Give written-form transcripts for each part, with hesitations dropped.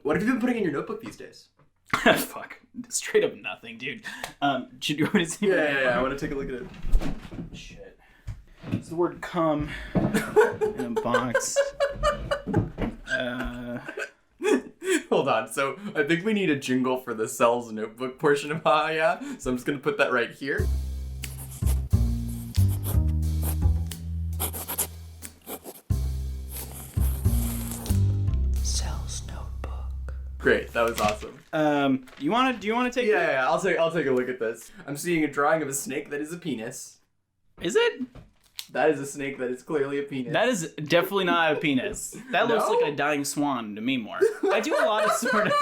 What have you been putting in your notebook these days? Fuck. Straight up nothing, dude. Should you want to see? Yeah. I want to take a look at it. Shit. It's the word "come" in a box. Hold on. So I think we need a jingle for the cells notebook portion of yeah. So I'm just gonna put that right here. Cells notebook. Great. That was awesome. Do you want to take? Yeah. I'll take a look at this. I'm seeing a drawing of a snake that is a penis. Is it? That is a snake that is clearly a penis. That is definitely not a penis. That looks No? like a dying swan to me more. I do a lot of sort of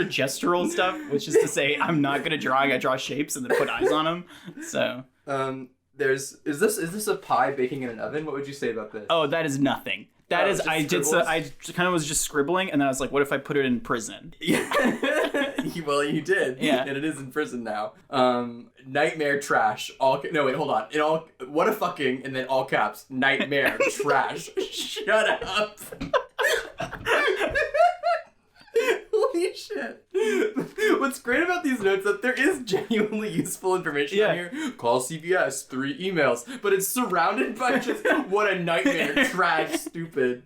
gestural stuff, which is to say I'm not good at drawing. I draw shapes and then put eyes on them. So. Is this a pie baking in an oven? What would you say about this? Oh, that is nothing. That is I kind of was just scribbling, and then I was like, what if I put it in prison? Yeah. Well, you did. Yeah. And it is in prison now. Nightmare trash. No, wait, hold on. What a fucking, and then all caps, nightmare trash. Shut up. Holy shit. What's great about these notes is that there is genuinely useful information on here. Call CVS, 3 emails, but it's surrounded by just what a nightmare, trash, stupid.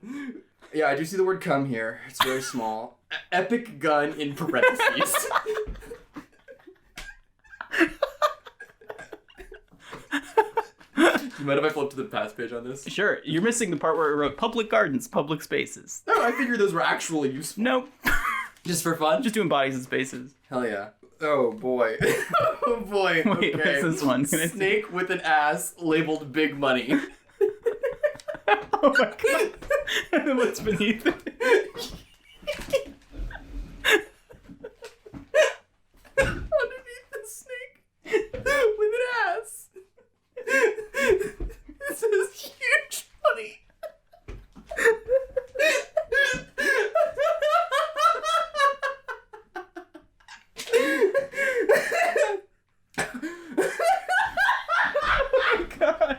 Yeah, I do see the word come here. It's very small. Epic gun in parentheses. You mind if I flip to the past page on this? Sure. You're missing the part where it wrote public gardens, public spaces. No, I figured those were actually useful. Nope. Just for fun? Just doing bodies and spaces. Hell yeah. Oh boy. Oh boy. Wait, Okay. what's this one? Snake with an ass labeled big money. Oh my god. And then what's beneath it? Underneath the snake with an ass. This is huge money. God.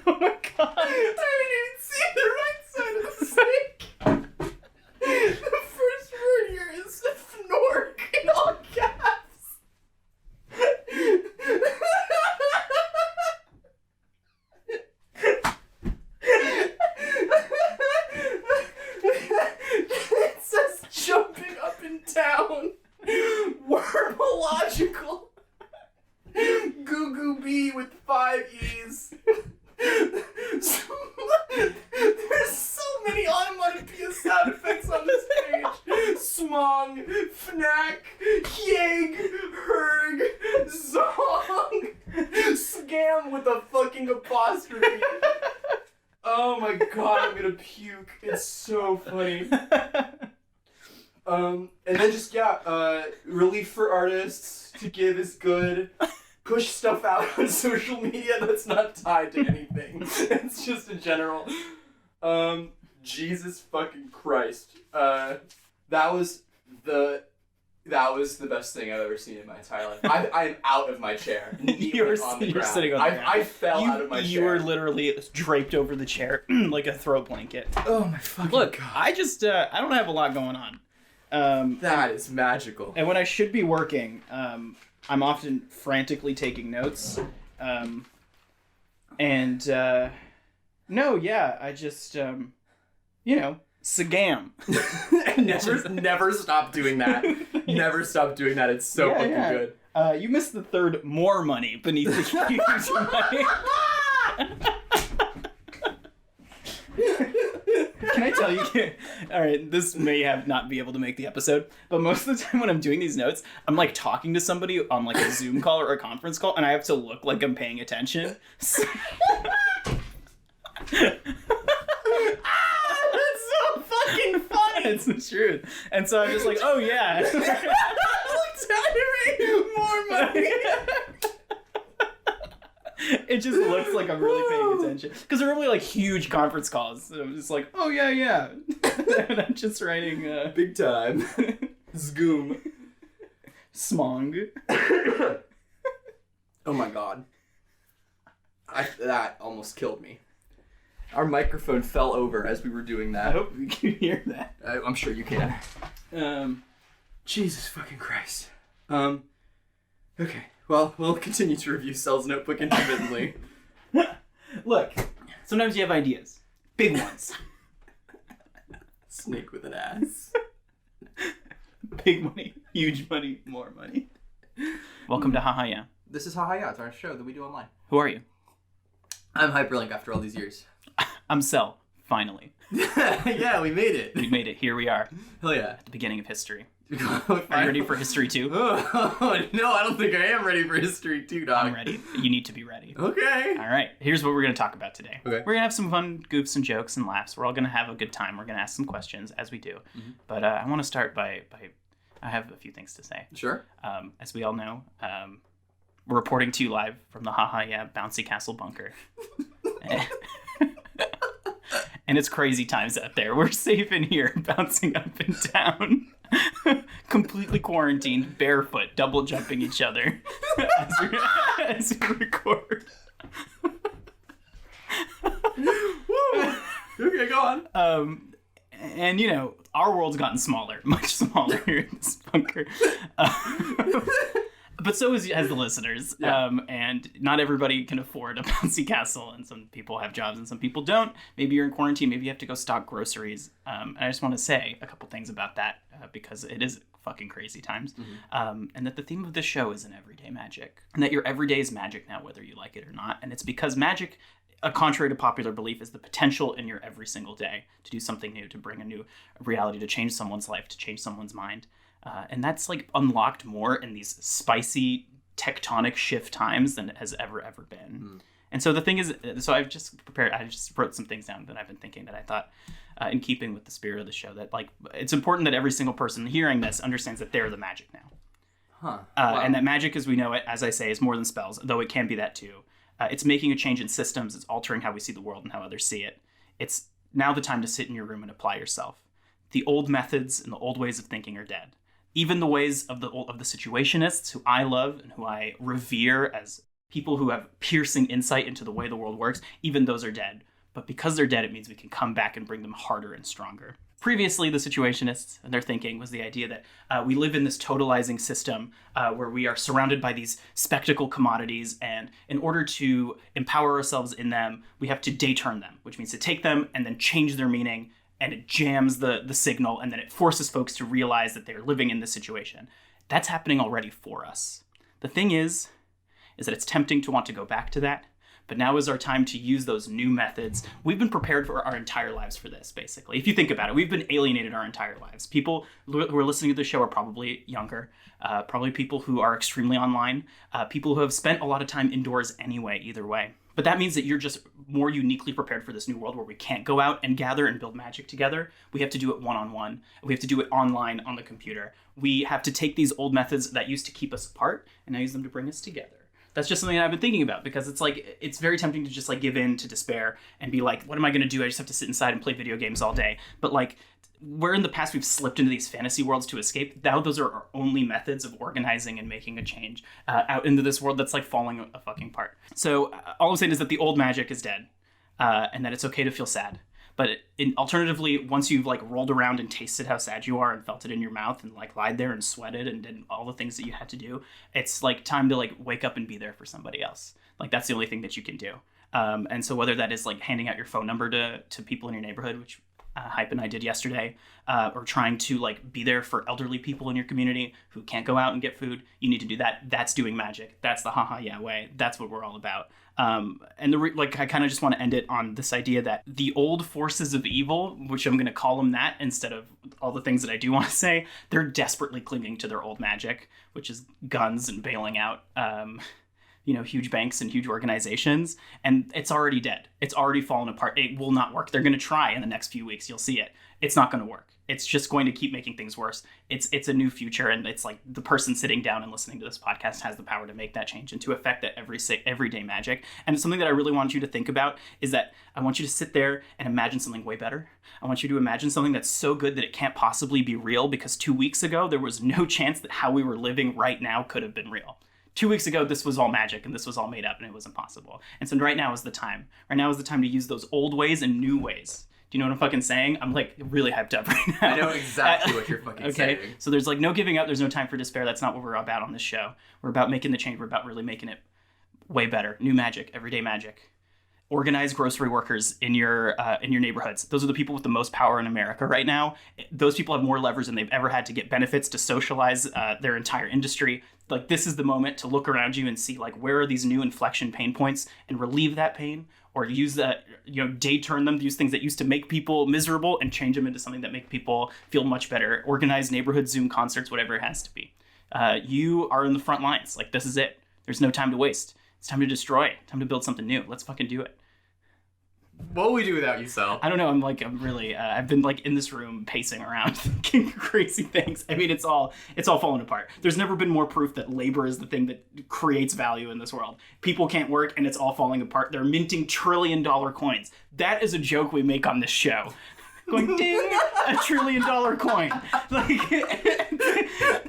Oh my god. I didn't even see the right side of the snake. The first word here is fnork in all caps. It says jumping up and down. Wormological. Goo Goo Bee with 5 E's. There's so many onomatopoeia sound effects on this page. Smong, fnack, yeg, herg, zong, scam with a fucking apostrophe. Oh my god, I'm gonna puke. It's so funny. And then just, relief for artists to give is good. Push stuff out on social media that's not tied to anything. It's just in general. Jesus fucking Christ. That was the best thing I've ever seen in my entire life. I'm out of my chair. You're sitting on the ground. I fell out of my chair. You were literally draped over the chair like a throw blanket. Oh my fucking Look, god. I don't have a lot going on. That is magical. And when I should be working, I'm often frantically taking notes. I just, Sagam. never stop doing that. Never stop doing that. It's so fucking good. You missed the third more money beneath the huge money. Can I tell you? All right, this may not be able to make the episode, but most of the time when I'm doing these notes, I'm like talking to somebody on like a Zoom call or a conference call, and I have to look like I'm paying attention. That's so fucking funny. It's the truth. And so I'm just like, oh yeah. More money. It just looks like I'm really paying attention. Because they're really like huge conference calls. So I'm just like, oh yeah. And I'm just writing big time. Zgoom. Smong. Oh my god. That almost killed me. Our microphone fell over as we were doing that. I hope you can hear that. I'm sure you can. Jesus fucking Christ. Okay. Well, we'll continue to review Cell's Notebook intermittently. Look, sometimes you have ideas. Big ones. Snake with an ass. Big money, huge money, more money. Welcome to Haha Yeah. This is Haha Yeah. It's our show that we do online. Who are you? I'm Hyperlink after all these years. I'm Cell, finally. Yeah, we made it. We made it. Here we are. Hell yeah. At the beginning of history. Are you ready for history 2? Oh, no, I don't think I am ready for history 2, dog. I'm ready. You need to be ready. Okay. All right. Here's what we're going to talk about today. Okay. We're going to have some fun goofs and jokes and laughs. We're all going to have a good time. We're going to ask some questions, as we do. Mm-hmm. But I want to start by I have a few things to say. Sure. As we all know, we're reporting to you live from the Haha Yeah Bouncy Castle bunker. And it's crazy times out there. We're safe in here, bouncing up and down. Completely quarantined, barefoot, double jumping each other as we record. Woo! Okay, go on. And you know, our world's gotten smaller, much smaller here in this bunker. But so has the listeners. Yeah. And not everybody can afford a bouncy castle, and some people have jobs and some people don't. Maybe you're in quarantine, maybe you have to go stock groceries. And I just want to say a couple things about that because it is fucking crazy times. Mm-hmm. And that the theme of this show is an everyday magic. And that your everyday is magic now, whether you like it or not. And it's because magic, contrary to popular belief, is the potential in your every single day to do something new, to bring a new reality, to change someone's life, to change someone's mind. And that's like unlocked more in these spicy tectonic shift times than it has ever been. Mm. And so the thing is, so I just wrote some things down that I've been thinking that I thought, in keeping with the spirit of the show, that like it's important that every single person hearing this understands that they're the magic now. Huh. Wow. And that magic as we know it, as I say, is more than spells, though it can be that too. It's making a change in systems. It's altering how we see the world and how others see it. It's now the time to sit in your room and apply yourself. The old methods and the old ways of thinking are dead. Even the ways of the situationists who I love and who I revere as people who have piercing insight into the way the world works, even those are dead. But because they're dead, it means we can come back and bring them harder and stronger. Previously, the situationists and their thinking was the idea that we live in this totalizing system where we are surrounded by these spectacle commodities, and in order to empower ourselves in them, we have to day-turn them, which means to take them and then change their meaning, and it jams the signal, and then it forces folks to realize that they're living in this situation. That's happening already for us. The thing is that it's tempting to want to go back to that, but now is our time to use those new methods. We've been prepared for our entire lives for this, basically. If you think about it, we've been alienated our entire lives. People who are listening to the show are probably younger, probably people who are extremely online, people who have spent a lot of time indoors anyway, either way. But that means that you're just more uniquely prepared for this new world where we can't go out and gather and build magic together. We have to do it one-on-one. We have to do it online on the computer. We have to take these old methods that used to keep us apart and now use them to bring us together. That's just something that I've been thinking about, because it's like, it's very tempting to just like give in to despair and be like, what am I going to do? I just have to sit inside and play video games all day. But like, where in the past we've slipped into these fantasy worlds to escape, now those are our only methods of organizing and making a change out into this world that's like falling a fucking apart. So all I'm saying is that the old magic is dead, and that it's okay to feel sad. But alternatively, once you've like rolled around and tasted how sad you are and felt it in your mouth and like lied there and sweated and did all the things that you had to do, it's like time to like wake up and be there for somebody else. Like that's the only thing that you can do. And so whether that is like handing out your phone number to people in your neighborhood, which Hype and I did yesterday, or trying to like be there for elderly people in your community who can't go out and get food, you need to do that. That's doing magic. That's the Haha Yeah way. That's what we're all about. And I kind of just want to end it on this idea that the old forces of evil, which I'm going to call them that instead of all the things that I do want to say, they're desperately clinging to their old magic, which is guns and bailing out huge banks and huge organizations, and it's already dead. It's already fallen apart. It will not work. They're going to try in the next few weeks. You'll see it. It's not going to work. It's just going to keep making things worse. It's a new future, and it's like the person sitting down and listening to this podcast has the power to make that change and to affect that everyday magic. And it's something that I really want you to think about is that I want you to sit there and imagine something way better. I want you to imagine something that's so good that it can't possibly be real, because 2 weeks ago, there was no chance that how we were living right now could have been real. 2 weeks ago, this was all magic and this was all made up and it was impossible. And so right now is the time. Right now is the time to use those old ways and new ways. Do you know what I'm fucking saying? I'm like really hyped up right now. I know exactly what you're fucking saying. Okay, so there's like no giving up. There's no time for despair. That's not what we're about on this show. We're about making the change. We're about really making it way better. New magic, everyday magic. Organize grocery workers in your neighborhoods. Those are the people with the most power in America right now. Those people have more levers than they've ever had to get benefits, to socialize their entire industry. Like, this is the moment to look around you and see, like, where are these new inflection pain points, and relieve that pain, or use that, day turn them, use things that used to make people miserable and change them into something that make people feel much better. Organize neighborhood Zoom concerts, whatever it has to be. You are in the front lines. Like, this is it. There's no time to waste. It's time to destroy. Time to build something new. Let's fucking do it. What will we do without you, Sal? I don't know. I'm really, I've been like in this room pacing around thinking crazy things. I mean, it's all falling apart. There's never been more proof that labor is the thing that creates value in this world. People can't work and it's all falling apart. They're minting $1 trillion coins. That is a joke we make on this show. Going, ding, $1 trillion coin. Like,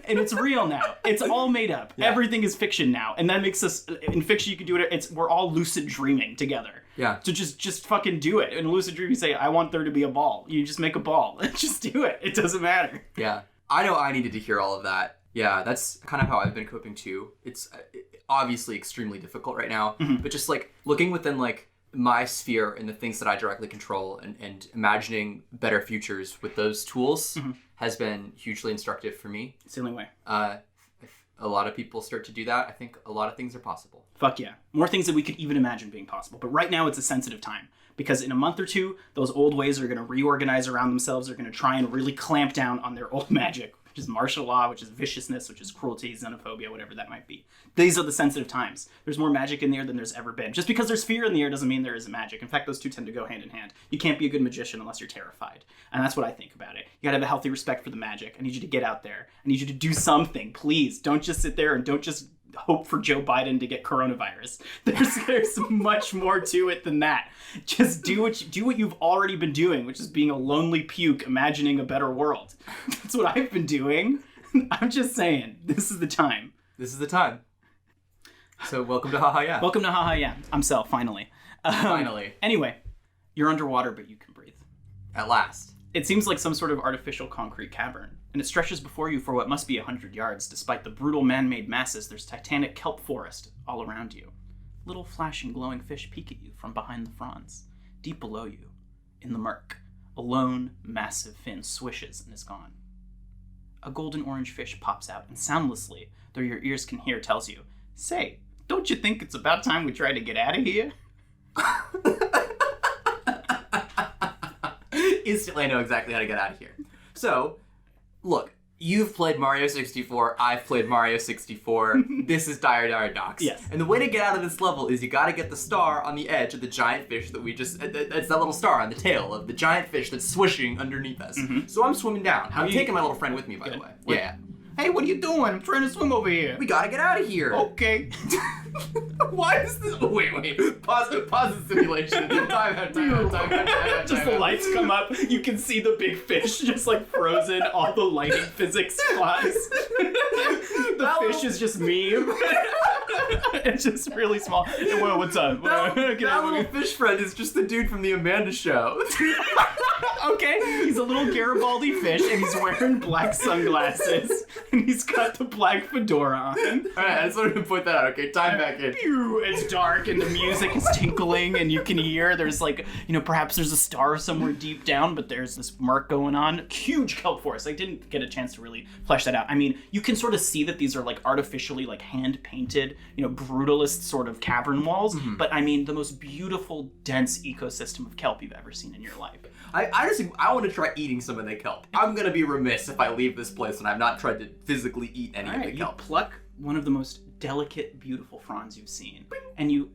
and it's real now. It's all made up. Yeah. Everything is fiction now. And that makes us, in fiction you can do it, we're all lucid dreaming together. Yeah. So just fucking do it. In lucid dream you say, I want there to be a ball. You just make a ball. Just do it. It doesn't matter. Yeah. I know I needed to hear all of that. Yeah, that's kind of how I've been coping too. It's obviously extremely difficult right now, but just like looking within like my sphere and the things that I directly control and imagining better futures with those tools has been hugely instructive for me. It's the only way. If a lot of people start to do that, I think a lot of things are possible. Fuck yeah. More things that we could even imagine being possible. But right now it's a sensitive time, because in a month or two, those old ways are going to reorganize around themselves. They're going to try and really clamp down on their old magic, which is martial law, which is viciousness, which is cruelty, xenophobia, whatever that might be. These are the sensitive times. There's more magic in the air than there's ever been. Just because there's fear in the air doesn't mean there isn't magic. In fact, those two tend to go hand in hand. You can't be a good magician unless you're terrified. And that's what I think about it. You gotta have a healthy respect for the magic. I need you to get out there. I need you to do something, please. Don't just sit there and don't just hope for Joe Biden to get coronavirus. There's much more to it than that. Just do what you've already been doing, which is being a lonely puke imagining a better world. That's what I've been doing. I'm just saying, this is the time. This is the time. So welcome to Haha Yeah. Welcome to Haha Yeah. I'm Sel, finally. Finally. Anyway, you're underwater, but you can breathe. At last. It seems like some sort of artificial concrete cavern, and it stretches before you for what must be 100 yards. Despite the brutal man-made masses, there's titanic kelp forest all around you. Little flashing glowing fish peek at you from behind the fronds. Deep below you, in the murk, a lone, massive fin swishes and is gone. A golden orange fish pops out and soundlessly, though your ears can hear, tells you, "Say, don't you think it's about time we try to get out of here?" Instantly I know exactly how to get out of here. So, look, you've played Mario 64, I've played Mario 64, this is Dire Dire Docks. Yes. And the way to get out of this level is you gotta get the star on the edge of the giant fish that we just, it's that little star on the tail of the giant fish that's swishing underneath us. So I'm swimming down. I'm taking my little friend with me, by the way. Yeah. Hey, what are you doing? I'm trying to swim over here. We gotta get out of here. Okay. Why is this? Wait. Pause the simulation. Time out. Just the lights come up. You can see the big fish just like frozen. All the lighting physics flies. The fish is just me. It's just really small. Hey, whoa, what's up? That little fish friend is just the dude from the Amanda Show. Okay, he's a little Garibaldi fish, and he's wearing black sunglasses, and he's got the black fedora on. Alright, I just wanted to point that out. Okay, time back in. It's dark, and the music is tinkling, and you can hear there's like, perhaps there's a star somewhere deep down, but there's this murk going on. Huge kelp forest. I didn't get a chance to really flesh that out. I mean, you can sort of see that these are like artificially like hand-painted, brutalist sort of cavern walls, but I mean, the most beautiful, dense ecosystem of kelp you've ever seen in your life. I want to try eating some of the kelp. I'm gonna be remiss if I leave this place and I've not tried to physically eat any of the kelp. You pluck one of the most delicate, beautiful fronds you've seen, and you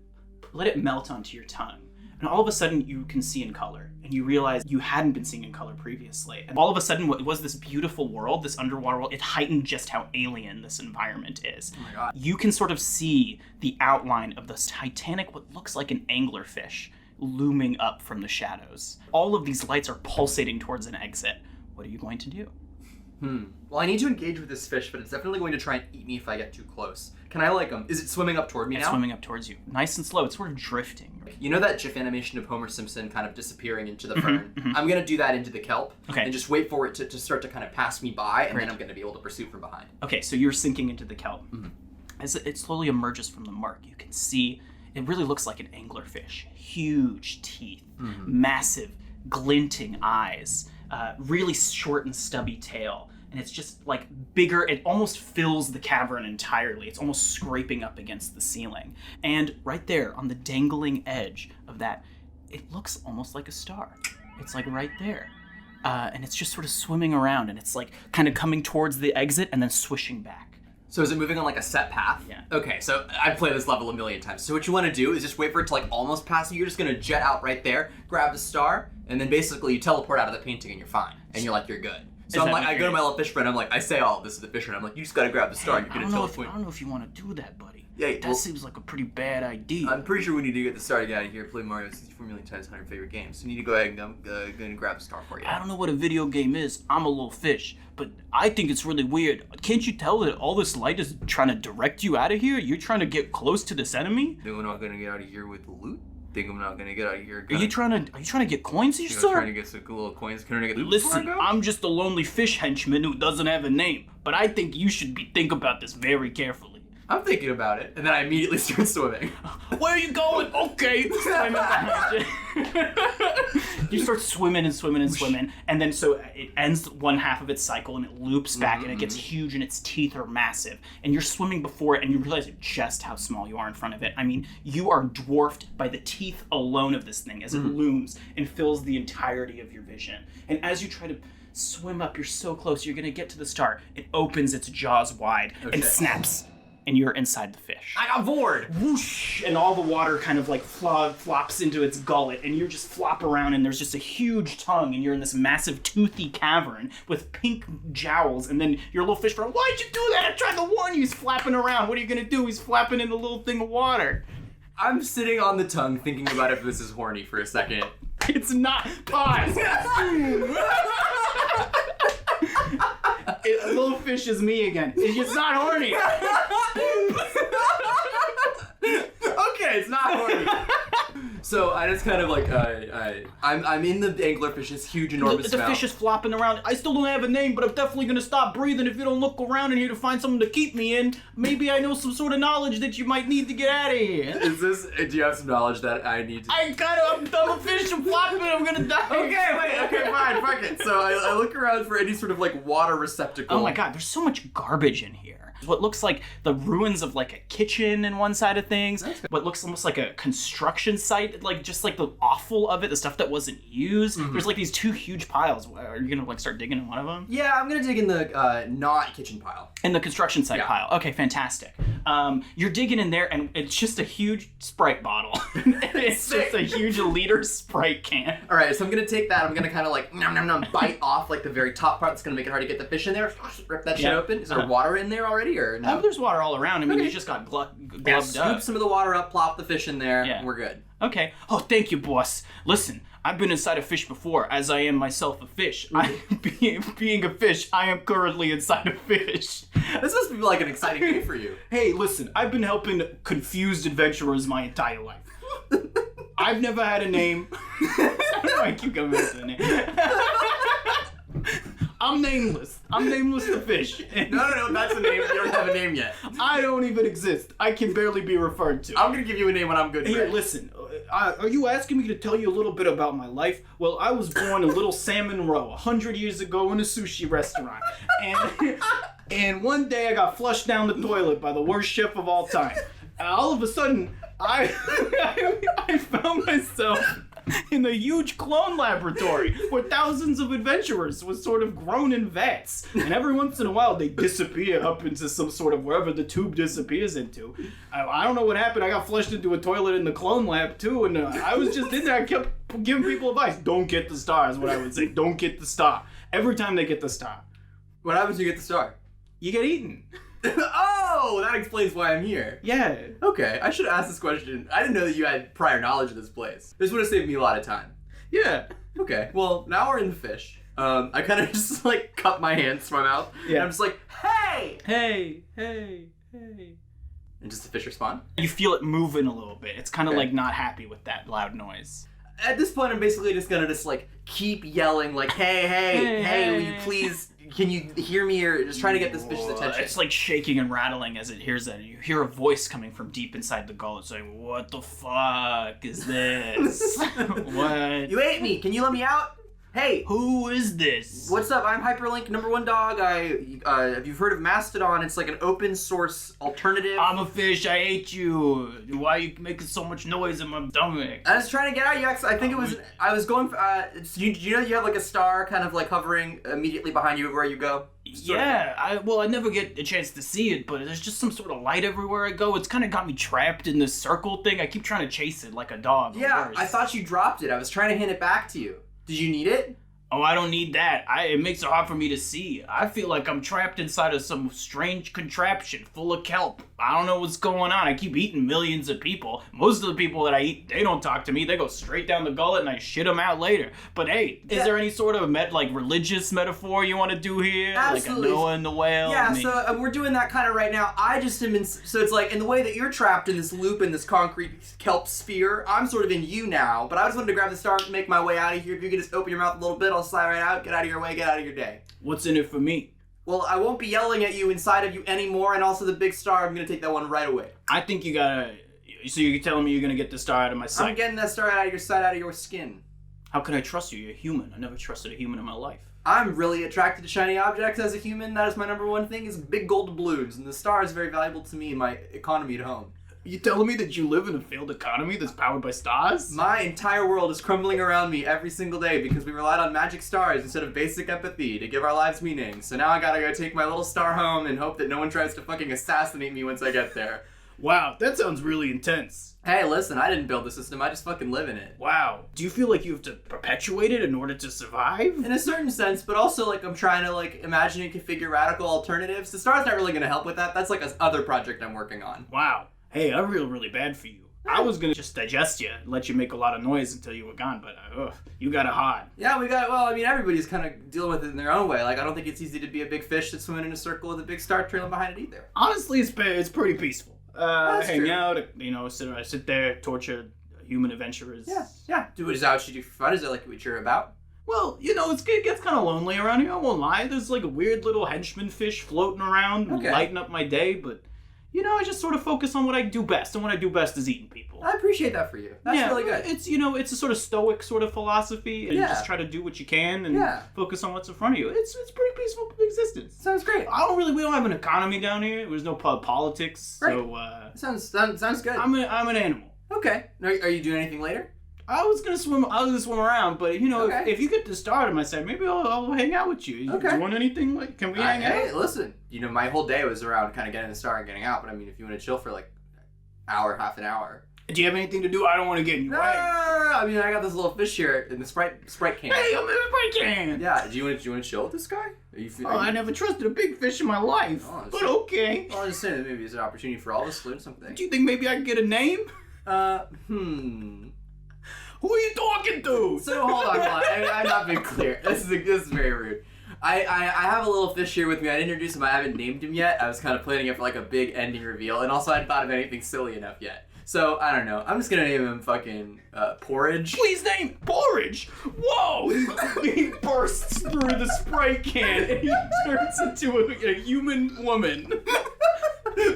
let it melt onto your tongue. And all of a sudden, you can see in color, and you realize you hadn't been seeing in color previously. And all of a sudden, what was this beautiful world, this underwater world, it heightened just how alien this environment is. Oh my God. You can sort of see the outline of this titanic, what looks like an anglerfish, looming up from the shadows. All of these lights are pulsating towards an exit. What are you going to do? Well, I need to engage with this fish, but it's definitely going to try and eat me if I get too close. Can I is it swimming up toward me now? It's swimming up towards you. Nice and slow. It's sort of drifting. You know that GIF animation of Homer Simpson kind of disappearing into the fern? I'm going to do that into the kelp. Okay. And just wait for it to start to kind of pass me by, and then I'm going to be able to pursue from behind. Okay, so you're sinking into the kelp. As it slowly emerges from the mark, you can see it really looks like an anglerfish. Huge teeth, massive, glinting eyes, really short and stubby tail. And it's just like bigger, it almost fills the cavern entirely. It's almost scraping up against the ceiling. And right there on the dangling edge of that, it looks almost like a star. It's like right there. And it's just sort of swimming around, and it's like kind of coming towards the exit and then swishing back. So is it moving on like a set path? Yeah. Okay, so I've played this level a million times. So what you want to do is just wait for it to like almost pass you. You're just going to jet out right there, grab the star, and then basically you teleport out of the painting and you're fine. And you're like, you're good. So I'm like, I go to my little fish friend, I'm like, I say, oh, this is the fish friend. I'm like, you just got to grab the star and you're going to teleport. I don't know if you want to do that, buddy. Yeah, that seems like a pretty bad idea. I'm pretty sure we need to get the star to get out of here. Play Mario 64 million times, 100 favorite games. So you need to go ahead and I'm going to grab the star for you. I don't know what a video game is. I'm a little fish, but I think it's really weird. Can't you tell that all this light is trying to direct you out of here? You're trying to get close to this enemy? Think we're not going to get out of here with the loot? Think I'm not going to get out of here? Are you trying to get coins here, sir? I'm trying to get some little coins. Can I get the Listen, I'm just a lonely fish henchman who doesn't have a name, but I think you should think about this very carefully. I'm thinking about it, and then I immediately start swimming. Where are you going? Okay. You start swimming and swimming and swimming, and then so it ends one half of its cycle, and it loops back, and it gets huge, and its teeth are massive. And you're swimming before it, and you realize just how small you are in front of it. I mean, you are dwarfed by the teeth alone of this thing as it looms and fills the entirety of your vision. And as you try to swim up, you're so close, you're going to get to the star. It opens its jaws wide and snaps. And you're inside the fish. I got bored! Whoosh! And all the water kind of like flops into its gullet, and you just flop around, and there's just a huge tongue, and you're in this massive toothy cavern with pink jowls, and then your little fish friend, why'd you do that? I tried to warn you, he's flapping around. What are you gonna do? He's flapping in a little thing of water. I'm sitting on the tongue thinking about if this is horny for a second. It's not. Pause. Little fish is me again. It's not horny. Okay, it's not horny. So I just kind of like I'm in the anglerfish's huge enormous the mouth. fish is flopping around. I still don't have a name, but I'm definitely gonna stop breathing if you don't look around in here to find something to keep me in. Maybe I know some sort of knowledge that you might need to get out of here. Do you have some knowledge that I need to? I'm a fish, I'm flopping, I'm gonna die. Okay, fine, fuck it. So I look around for any sort of like water receptacle. Oh my god, there's so much garbage in here. What looks like the ruins of like a kitchen in one side of things. What looks almost like a construction site, like just like the offal of it, the stuff that wasn't used. There's like these two huge piles. Are you gonna like start digging in one of them? Yeah, I'm gonna dig in the not kitchen pile. In the construction site pile. Okay, fantastic. You're digging in there, and it's just a huge Sprite bottle. It's just a huge liter Sprite can. All right, so I'm gonna take that. I'm gonna kind of like bite off like the very top part that's gonna make it hard to get the fish in there. Rip that shit open. Is there water in there already, or no? There's water all around. I mean, you just got glubbed up. Scoop some of the water up, plop the fish in there, and we're good. Okay. Oh, thank you, boss. Listen, I've been inside a fish before, as I am myself a fish. Being a fish, I am currently inside a fish. This must be like an exciting day for you. Hey, listen, I've been helping confused adventurers my entire life. I've never had a name. I keep coming back to the name. I'm nameless. I'm nameless the fish. No, that's a name. You don't have a name yet. I don't even exist. I can barely be referred to. I'm gonna give you a name when I'm good. Here, listen. Are you asking me to tell you a little bit about my life? Well, I was born in Little Salmon Row 100 years ago in a sushi restaurant. And one day I got flushed down the toilet by the worst chef of all time. And all of a sudden, I found myself in a huge clone laboratory where thousands of adventurers were sort of grown in vats. And every once in a while, they disappear up into some sort of wherever the tube disappears into. I don't know what happened. I got flushed into a toilet in the clone lab, too. And I was just in there. I kept giving people advice. Don't get the star is what I would say. Don't get the star. Every time they get the star. What happens when you get the star? You get eaten. Oh, that explains why I'm here. Yeah. Okay, I should ask this question. I didn't know that you had prior knowledge of this place. This would have saved me a lot of time. Yeah. Okay, well, now we're in the fish. I kind of just like cup my hands to my mouth. Yeah. And I'm just like, hey! Hey, hey, hey. And does the fish respond? You feel it moving a little bit. It's kind of Okay. like not happy with that loud noise. At this point, I'm basically just gonna just like keep yelling like, hey, will you please, can you hear me? Or just trying to get this fish's attention. It's like shaking and rattling as it hears that. You hear a voice coming from deep inside the gullet saying, "What the fuck is this? What? You ate me. Can you let me out? Hey, Who is this? what's up? I'm Hyperlink #1 dog. Have you heard of Mastodon? It's like an open source alternative. I'm a fish. I ate you. Why are you making so much noise in my stomach?" I was trying to get out you. I think it was. I was going. You know you have like a star kind of like hovering immediately behind you where you go. Yeah, I never get a chance to see it, but there's just some sort of light everywhere I go. It's kind of got me trapped in this circle thing. I keep trying to chase it like a dog. or Yeah, worse. I thought you dropped it. I was trying to hand it back to you. Did you need it? Oh, I don't need that. It makes it hard for me to see. I feel like I'm trapped inside of some strange contraption full of kelp. I don't know what's going on. I keep eating millions of people. Most of the people that I eat, they don't talk to me. They go straight down the gullet and I shit them out later. But hey, is there any sort of religious metaphor you want to do here? Absolutely. Like a Noah and the whale? Yeah, so we're doing that kind of right now. I just am in, so it's like in the way that you're trapped in this loop in this concrete kelp sphere, I'm sort of in you now, but I just wanted to grab the star and make my way out of here. If you could just open your mouth a little bit, I'll slide right out, get out of your way, get out of your day. What's in it for me? Well, I won't be yelling at you inside of you anymore, and also the big star, I'm going to take that one right away. I think you gotta... So you're telling me you're gonna get the star out of my sight? I'm getting that star out of your sight, out of your skin. How can I trust you? You're a human. I never trusted a human in my life. I'm really attracted to shiny objects as a human. That is my #1 thing, is big gold balloons, and the star is very valuable to me in my economy at home. You telling me that you live in a failed economy that's powered by stars? My entire world is crumbling around me every single day because we relied on magic stars instead of basic empathy to give our lives meaning. So now I gotta go take my little star home and hope that no one tries to fucking assassinate me once I get there. Wow, that sounds really intense. Hey, listen, I didn't build the system, I just fucking live in it. Wow. Do you feel like you have to perpetuate it in order to survive? In a certain sense, but also like I'm trying to like imagine and configure radical alternatives. The star's not really gonna help with that. That's like a other project I'm working on. Wow. Hey, I feel really bad for you. I was gonna just digest you and let you make a lot of noise until you were gone, but you got it hard. Yeah, well, I mean, everybody's kind of dealing with it in their own way. Like, I don't think it's easy to be a big fish that's swimming in a circle with a big star trailing behind it either. Honestly, it's pretty peaceful. That's hang true. out, I sit there, torture human adventurers. Yeah. Is that what you do for fun? Is that like what you're about? Well, it gets kind of lonely around here, I won't lie. There's like a weird little henchman fish floating around, Okay. lighting up my day, but, I just sort of focus on what I do best, and what I do best is eating people. I appreciate that for you. That's really good. It's, it's a sort of stoic sort of philosophy, and you just try to do what you can and focus on what's in front of you. It's pretty peaceful existence. Sounds great. We don't have an economy down here. There's no politics, Right. so, Sounds good. I'm an animal. Okay. Are you doing anything later? I was gonna swim around, but Okay. if you get the start of my side, maybe I'll hang out with you. Okay. Do you want anything? Like, can we hang out? Hey, listen. My whole day was around kind of getting the star and getting out. But I mean, if you want to chill for like half an hour. Do you have anything to do? I don't want to get in your way. I mean, I got this little fish here in the Sprite can. Hey, I'm in a break can. Yeah. Do you want to chill with this guy? I never trusted a big fish in my life. Oh, but okay. Well, I'm just saying that maybe it's an opportunity for all of us to learn something. Do you think maybe I can get a name? Who are you talking to? So hold on. I'm not being clear. This is very rude. I have a little fish here with me. I didn't introduce him. I haven't named him yet. I was kind of planning it for like a big ending reveal, and also I hadn't thought of anything silly enough yet. So I don't know. I'm just gonna name him fucking Porridge. Please name Porridge. Whoa! He bursts through the Sprite can and he turns into a human woman.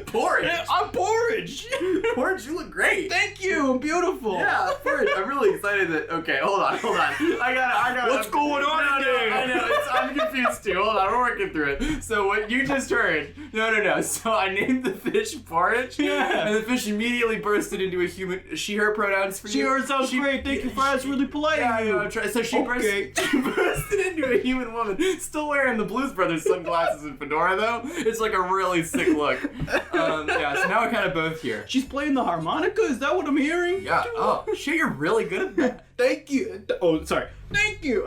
Porridge. I'm Porridge. Porridge, you look great. Thank you. I'm beautiful. Yeah, Porridge. I'm really excited that. Okay, hold on. I got. What's going on today? I know. I'm confused too. Hold on, we're working through it. So what you just heard? No. So I named the fish Porridge. Yeah. And the fish immediately bursted into a human. She/her pronouns for you. She/her sounds great. Thank you for asking. Really polite. Yeah, I'm trying. So she bursted into a human woman, still wearing the Blues Brothers sunglasses and fedora though. It's like a really sick look. So now we're kind of both here. She's playing the harmonica? Is that what I'm hearing? Yeah. Oh, shit, you're really good at that. Thank you. Oh, sorry. Thank you.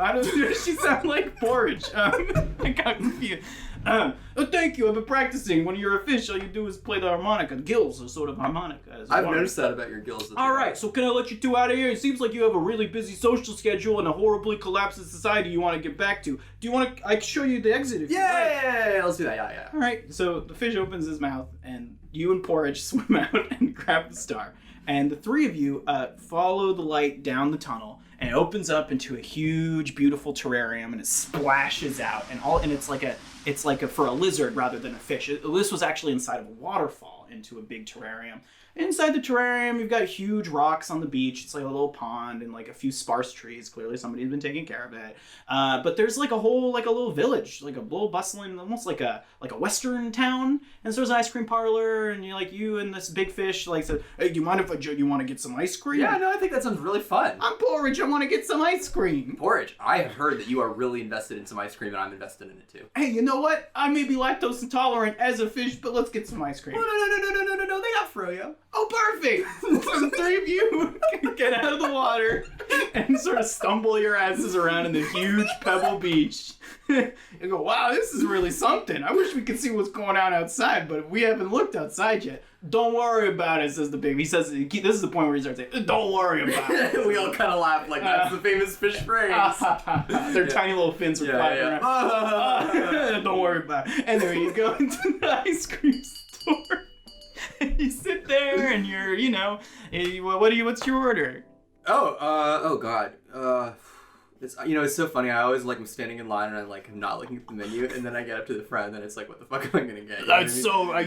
She sound like Porridge. I got confused. Oh, thank you. I've been practicing. When you're a fish, all you do is play the harmonica. Gills are sort of harmonica. I've noticed that about your gills. All right, so can I let you two out of here? It seems like you have a really busy social schedule and a horribly collapsed society you want to get back to. Do you want to? I can show you the exit if you like. Yeah, let's do that. Yeah. All right, so the fish opens his mouth, and you and Porridge swim out and grab the star. And the three of you follow the light down the tunnel, and it opens up into a huge, beautiful terrarium, and it splashes out, and it's like a for a lizard rather than a fish. This was actually inside of a waterfall into a big terrarium. Inside the terrarium, you've got huge rocks on the beach. It's like a little pond and like a few sparse trees. Clearly, somebody's been taking care of it. But there's like a little village, like a little bustling, almost like a western town. And so there's an ice cream parlor, and you and this big fish said, "Hey, do you mind if you want to get some ice cream?" Yeah, no, I think that sounds really fun. I'm Porridge. I want to get some ice cream. Porridge, I have heard that you are really invested in some ice cream, and I'm invested in it too. Hey, you know what? I may be lactose intolerant as a fish, but let's get some ice cream. No, they got froyo. Oh, perfect! So the three of you get out of the water and sort of stumble your asses around in the huge pebble beach. You go, wow, this is really something. I wish we could see what's going on outside, but we haven't looked outside yet. Don't worry about it, says the baby. He says, this is the point where he starts saying, don't worry about it. We all kind of laugh like that's the famous fish phrase. Their tiny little fins are flying around. Don't worry about it. And there you go into the ice cream store. And you sit there and you're, what's your order? Oh God. It's so funny. I always I'm standing in line and I'm not looking at the menu, and then I get up to the front, and then it's like, what the fuck am I gonna get?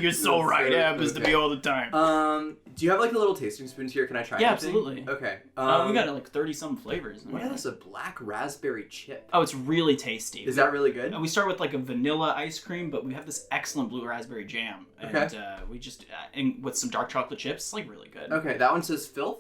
You're so right. It happens to be all the time. Do you have the little tasting spoons here? Can I try? Yeah, anything? absolutely. Okay. We got 30-some flavors. What is a black raspberry chip? Oh, it's really tasty. Is that really good? We start with a vanilla ice cream, but we have this excellent blue raspberry jam, and we just and with some dark chocolate chips. It's really good. Okay, that one says filth.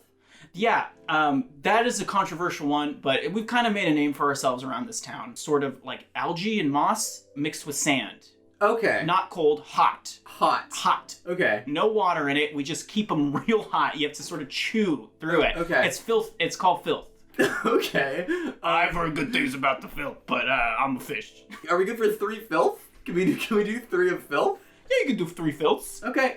Yeah, that is a controversial one, but we've kind of made a name for ourselves around this town. Sort of like algae and moss mixed with sand. Okay. Not cold, hot. Hot. Okay. No water in it. We just keep them real hot. You have to sort of chew through it. Okay. It's filth. It's called filth. Okay. I've heard good things about the filth, but I'm a fish. Are we good for 3 filth? Can we do 3 of filth? Yeah, you can do 3 filths. Okay.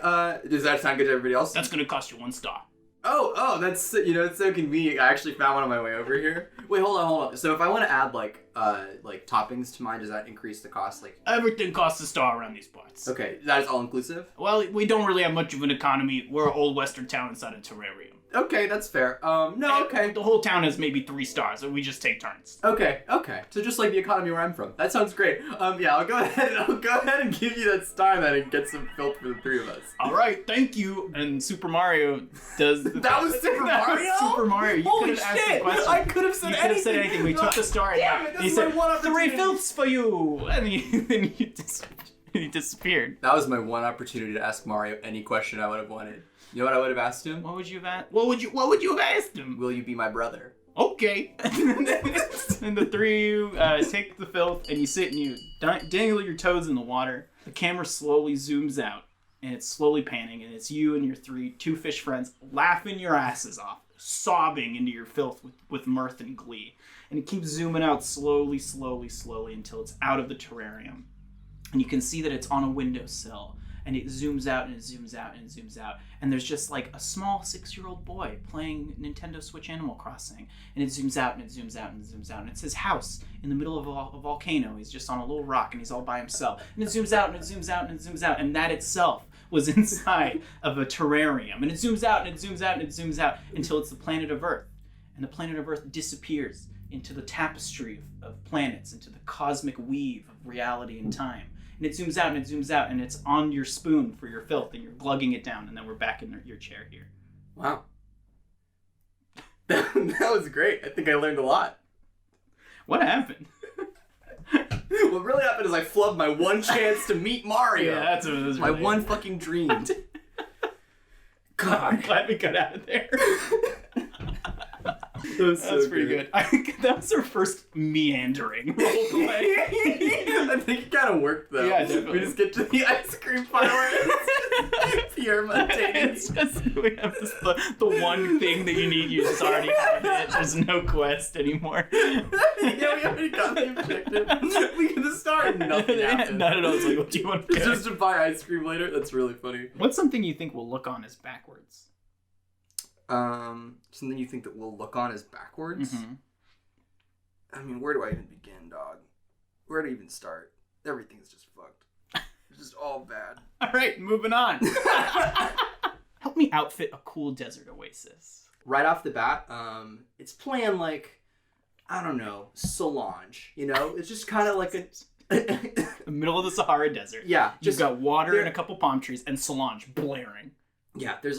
Does that sound good to everybody else? That's gonna cost you 1 star. Oh, that's, it's so convenient. I actually found one on my way over here. Wait, hold on. So if I want to add, toppings to mine, does that increase the cost? Everything costs a star around these parts. Okay, that is all-inclusive? Well, we don't really have much of an economy. We're an old western town inside a terrarium. Okay, that's fair. Okay. The whole town has maybe 3 stars, and we just take turns. Okay. So just like the economy where I'm from. That sounds great. Yeah, I'll go ahead and give you that star then and get some filth for the 3 of us. All right, thank you. And Super Mario does... That was Super Mario? Was Super Mario. Holy shit! I could have said anything. We took the star and damn it, he said, 3 filths for you! And he disappeared. That was my one opportunity to ask Mario any question I would have wanted. You know what I would have asked him? What would you have asked him? Will you be my brother? Okay. And the 3 of you take the filth and you sit and you dangle your toes in the water. The camera slowly zooms out and it's slowly panning, and it's you and your 2 fish friends laughing your asses off, sobbing into your filth with mirth and glee. And it keeps zooming out slowly until it's out of the terrarium. And you can see that it's on a windowsill. And it zooms out and it zooms out and it zooms out. And there's just a small 6-year-old boy playing Nintendo Switch Animal Crossing. And it zooms out and it zooms out and it zooms out. And it's his house in the middle of a volcano. He's just on a little rock and he's all by himself. And it zooms out and it zooms out and it zooms out. And that itself was inside of a terrarium. And it zooms out and it zooms out and it zooms out until it's the planet of Earth. And the planet of Earth disappears into the tapestry of planets, into the cosmic weave of reality and time. And it zooms out and it zooms out, and it's on your spoon for your filth, and you're glugging it down, and then we're back in your chair here. Wow. That was great. I think I learned a lot. What happened? What really happened is I flubbed my one chance to meet Mario. Yeah, that's what it was. My one fucking dream. God. I'm glad we got out of there. That's pretty good. I think that was our first meandering roleplay. I think it kind of worked though. Yeah, definitely. We just get to the ice cream parlor. It's pure mundane. It's just we have this, the one thing that you need. You just already have it. There's no quest anymore. Yeah, we already got the objective. We can just start and nothing happens. Not at all. It's like, what do you want to It's get? just to buy ice cream later. That's really funny. What's something you think we'll look on as backwards? Something you think that we'll look on as backwards? Mm-hmm. I mean, where do I even begin, dog? Where to even start? Everything's just fucked. It's just all bad. All right, moving on. Help me outfit a cool desert oasis. Right off the bat, it's playing like, I don't know, Solange. You know, it's just kind of like a. The middle of the Sahara Desert. Yeah, You've got water and a couple palm trees and Solange blaring. Yeah, there's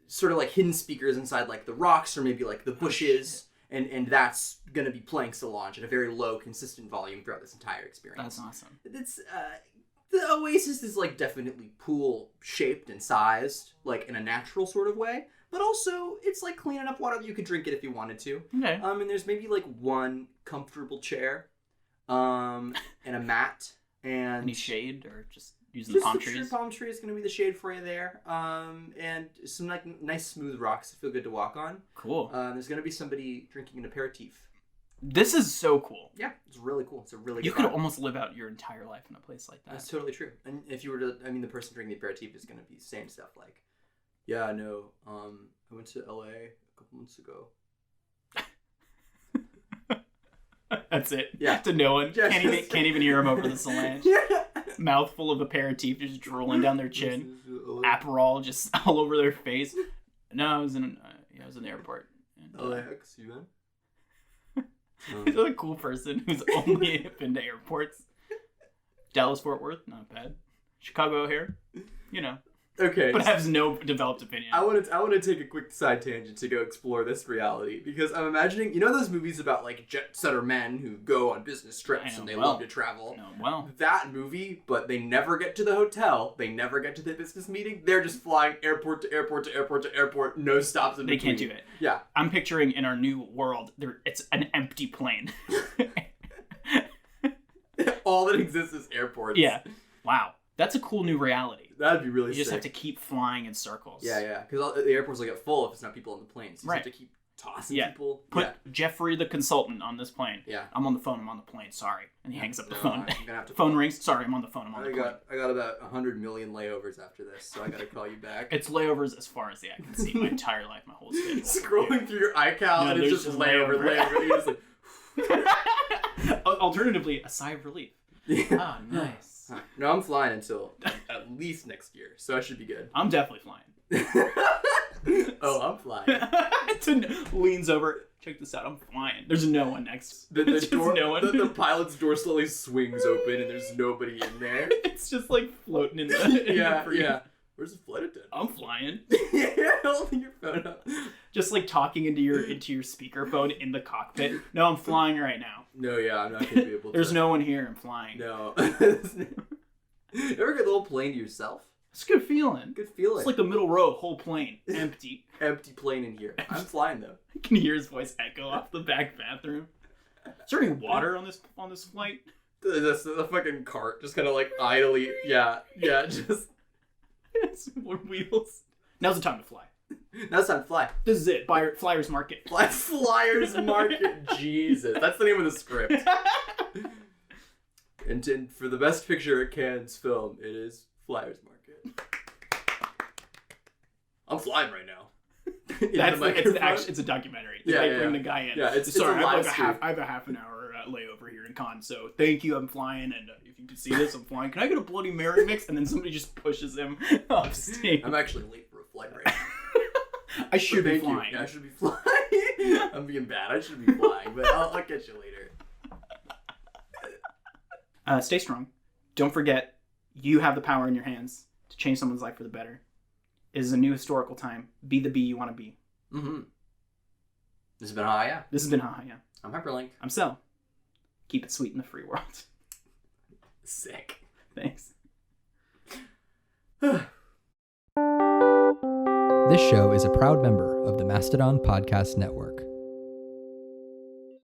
sort of like hidden speakers inside like the rocks or maybe like the bushes, and that's gonna be playing Solange at a very low, consistent volume throughout this entire experience. That's awesome. It's the Oasis is like definitely pool shaped and sized, like in a natural sort of way, but also it's like clean enough water that you could drink it if you wanted to. Okay. And there's maybe like one comfortable chair, and a mat, and Any shade or just using just the palm the trees? palm tree is going to be the shade for you there. And some like nice smooth rocks that feel good to walk on. Cool. There's going to be somebody drinking an aperitif. This is so cool. Yeah, it's really cool. It's a really You good could vibe. almost live out your entire life in a place like that. That's totally true. And if you were to, I mean, the person drinking the aperitif is going to be saying stuff like, yeah, no, I went to LA a couple months ago. That's it. Yeah. To no one. Yeah. Can't even hear him over the Solange. Yeah. Mouthful of aperitif just drooling down their chin. Aperol just all over their face. No, I was in the airport. And, LAX, you in? He's a cool person who's only been to airports. Dallas Fort Worth, not bad. Chicago O'Hare, you know, Okay. but has no developed opinion. I want to take a quick side tangent to go explore this reality because I'm imagining, you know, those movies about like jet setter men who go on business trips and they love to travel. No, well, That movie, but they never get to the hotel. They never get to the business meeting. They're just flying airport to airport to airport to airport. No stops in they between. can't do it. Yeah. I'm picturing in our new world, it's an empty plane. All that exists is airports. Yeah. Wow. That's a cool new reality. That'd be really You just sick. have to keep flying in circles. Yeah. Because the airports will get full if it's not people on the planes. So you Right. have to keep tossing Yeah. people. Put Jeffrey the consultant on this plane. Yeah. I'm on the phone. I'm on the plane. Sorry. And he hangs up the No, phone. I'm gonna have to Phone rings. Sorry, I'm on the phone. I'm on the I plane. got about 100 million layovers after this, so I gotta call you back. It's layovers as far as the eye can see. My entire life, my whole schedule. Scrolling through your iCal No, and it's there's just just layover. layover. You're just like, Alternatively, a sigh of relief. yeah. Ah, nice. No, I'm flying until at least next year, so I should be good. I'm definitely flying. Oh, I'm flying. Leans over. Check this out. I'm flying. There's no one next. The It's just door, no one. the pilot's door slowly swings open and there's nobody in there. It's just like floating in the Yeah, breeze. yeah. Where's the flight attendant? I'm flying. Yeah, holding your phone up. Just like talking into your speakerphone in the cockpit. No, I'm flying right now. No, yeah, I'm not gonna be able to. There's no one here. I'm flying. No. You ever get the whole plane to yourself? It's a good feeling. Good feeling. It's like the middle row, whole plane, empty. Empty plane in here. I'm flying though. I can hear his voice echo off the back bathroom. Is there any water on this flight? The fucking cart just kind of like idly, yeah, just. It's more wheels. Now's the time to fly. Now it's time to fly. This is it. Flyers Market. Flyers Market. Jesus, that's the name of the script. And for the best picture at Cannes film, it is Flyers Market. I'm flying right now. It's a documentary. They bring the guy in. Yeah, it's sorry. a I live have a half an hour layover here in Cannes, so thank you. I'm flying, and if you can see this, I'm flying. Can I get a Bloody Mary mix? And then somebody just pushes him off stage. I'm actually late for a flight right now. I should be Thank you. flying. Yeah, I should be flying. I'm being bad. I should be flying, but I'll catch you later. Stay strong. Don't forget, you have the power in your hands to change someone's life for the better. It is a new historical time. Be the bee you want to be. Mm-hmm. This has been Hi, yeah. This has been Haha, yeah. I'm Hyperlink. I'm Sel. Keep it sweet in the free world. Sick. Thanks. This show is a proud member of the Mastodon Podcast Network.